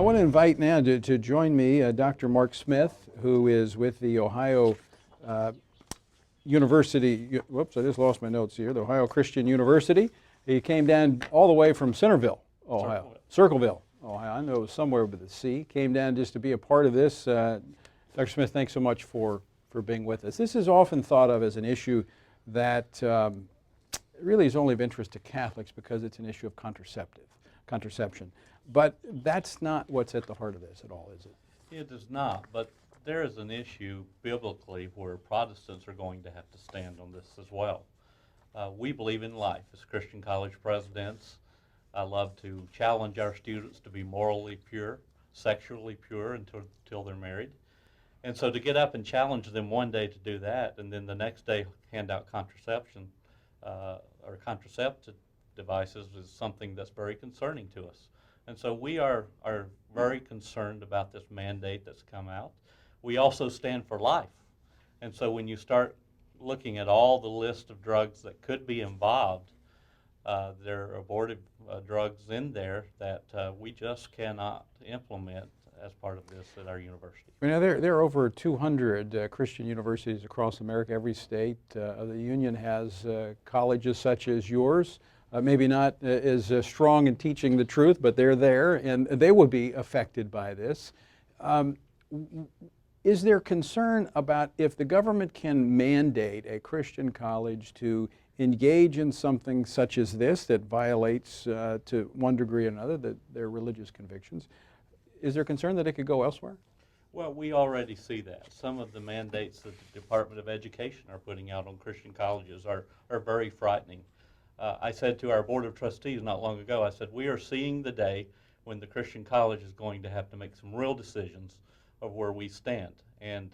want to invite now to join me Dr. Mark Smith, who is with the Ohio University, whoops, I just lost my notes here, the Ohio Christian University. He came down all the way from Centerville, Ohio. Circleville, Ohio. I know it was somewhere with a C. Came down just to be a part of this. Dr. Smith, thanks so much for being with us. This is often thought of as an issue that really is only of interest to Catholics because it's an issue of contraception. But that's not what's at the heart of this at all, is it? It is not, but there is an issue biblically where Protestants are going to have to stand on this as well. We believe in life. As Christian college presidents, I love to challenge our students to be morally pure, sexually pure until they're married. And so to get up and challenge them one day to do that, and then the next day hand out contraception or contraceptive devices is something that's very concerning to us. And so we are very concerned about this mandate that's come out. We also stand for life. And so when you start looking at all the list of drugs that could be involved, there are abortive drugs in there that we just cannot implement as part of this at our university. You know, there are over 200 Christian universities across America. Every state of the Union has colleges such as yours. Maybe not as strong in teaching the truth, but they're there, and they would be affected by this. Is there concern about if the government can mandate a Christian college to engage in something such as this that violates to one degree or another their religious convictions? Is there concern that it could go elsewhere? Well, we already see that. Some of the mandates that the Department of Education are putting out on Christian colleges are very frightening. I said to our Board of Trustees not long ago, I said, we are seeing the day when the Christian college is going to have to make some real decisions of where we stand. And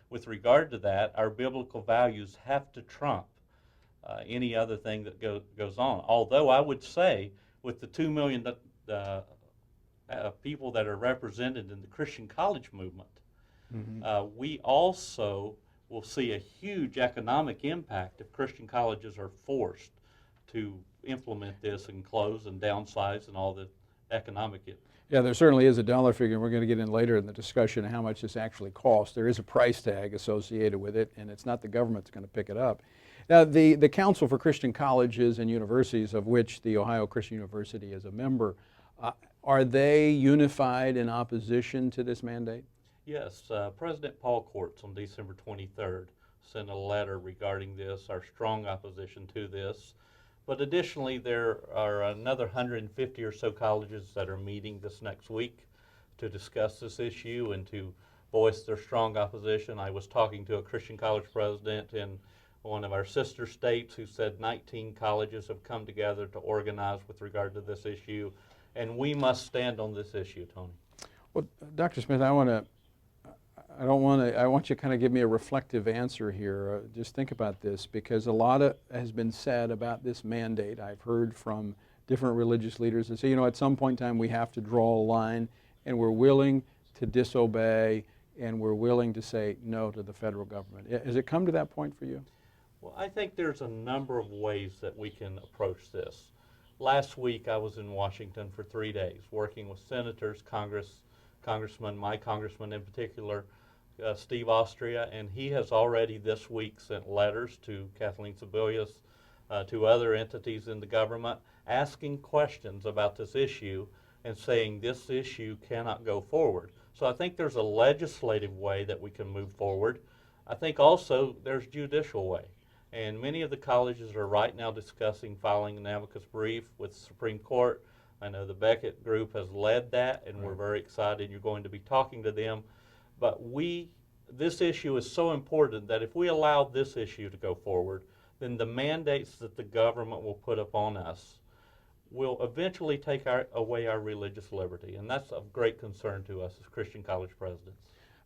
with regard to that, our biblical values have to trump any other thing that goes on. Although I would say with the 2 million people that are represented in the Christian college movement, we also will see a huge economic impact if Christian colleges are forced to implement this and close and downsize and all the economic. Yeah, there certainly is a dollar figure, and we're going to get in later in the discussion of how much this actually costs. There is a price tag associated with it, and it's not the government that's going to pick it up. Now, the Council for Christian Colleges and Universities, of which the Ohio Christian University is a member, are they unified in opposition to this mandate? Yes, President Paul Courts on December 23rd sent a letter regarding this, our strong opposition to this. But additionally, there are another 150 or so colleges that are meeting this next week to discuss this issue and to voice their strong opposition. I was talking to a Christian college president in one of our sister states who said 19 colleges have come together to organize with regard to this issue, and we must stand on this issue, Tony. Well, Dr. Smith, I want you to kind of give me a reflective answer here. Just think about this, because a lot has been said about this mandate. I've heard from different religious leaders that say, you know, at some point in time we have to draw a line, and we're willing to disobey, and we're willing to say no to the federal government. Has it come to that point for you? Well, I think there's a number of ways that we can approach this. Last week I was in Washington for 3 days working with senators, congressmen, my congressman in particular, Steve Austria, and he has already this week sent letters to Kathleen Sebelius, to other entities in the government, asking questions about this issue and saying this issue cannot go forward. So I think there's a legislative way that we can move forward. I think also there's judicial way. And many of the colleges are right now discussing filing an amicus brief with the Supreme Court. I know the Beckett group has led that, and we're very excited. You're going to be talking to them. But this issue is so important that if we allow this issue to go forward, then the mandates that the government will put upon us will eventually take away our religious liberty. And that's of great concern to us as Christian college presidents.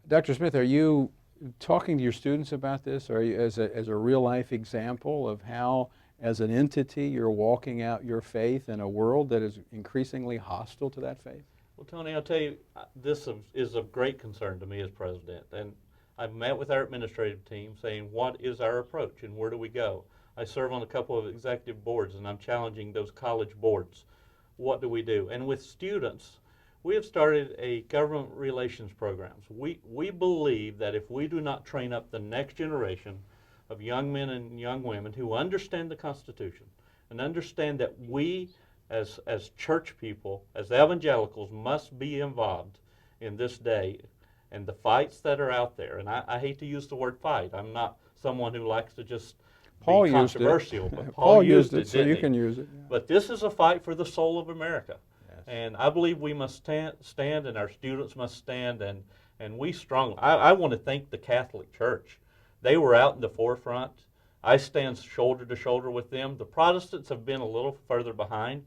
Dr. Smith, are you talking to your students about this? Are you as a real-life example of how, as an entity, you're walking out your faith in a world that is increasingly hostile to that faith? Well, Tony, I'll tell you, this is of great concern to me as president. And I've met with our administrative team saying, what is our approach and where do we go? I serve on a couple of executive boards, and I'm challenging those college boards. What do we do? And with students, we have started a government relations programs. We believe that if we do not train up the next generation of young men and young women who understand the Constitution and understand that we as church people, as evangelicals, must be involved in this day and the fights that are out there. And I hate to use the word fight. I'm not someone who likes to just Paul be used controversial, it. but Paul used it, didn't so you he? can use it. Yeah. But this is a fight for the soul of America. Yes. And I believe we must stand and our students must stand, and we strongly, I want to thank the Catholic Church. They were out in the forefront. I stand shoulder to shoulder with them. The Protestants have been a little further behind,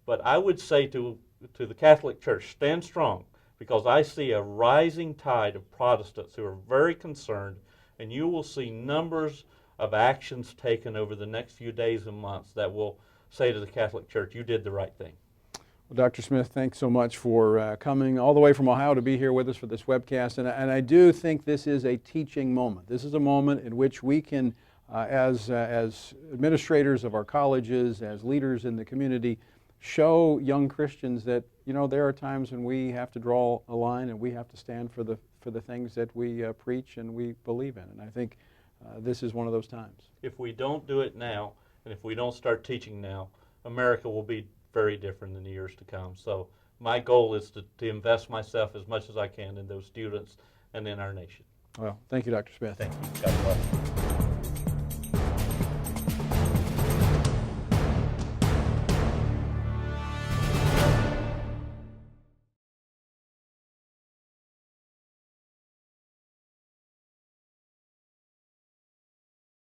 but I would say to the Catholic Church, stand strong, because I see a rising tide of Protestants who are very concerned, and you will see numbers of actions taken over the next few days and months that will say to the Catholic Church, you did the right thing. Well, Dr. Smith, thanks so much for coming all the way from Ohio to be here with us for this webcast. And I do think this is a teaching moment. This is a moment in which we can, as administrators of our colleges, as leaders in the community, show young Christians that, you know, there are times when we have to draw a line and we have to stand for the things that we preach and we believe in. And I think this is one of those times. If we don't do it now, and if we don't start teaching now, America will be very different in the years to come. So my goal is to invest myself as much as I can in those students and in our nation. Well, thank you, Dr. Smith. Thank you. God bless.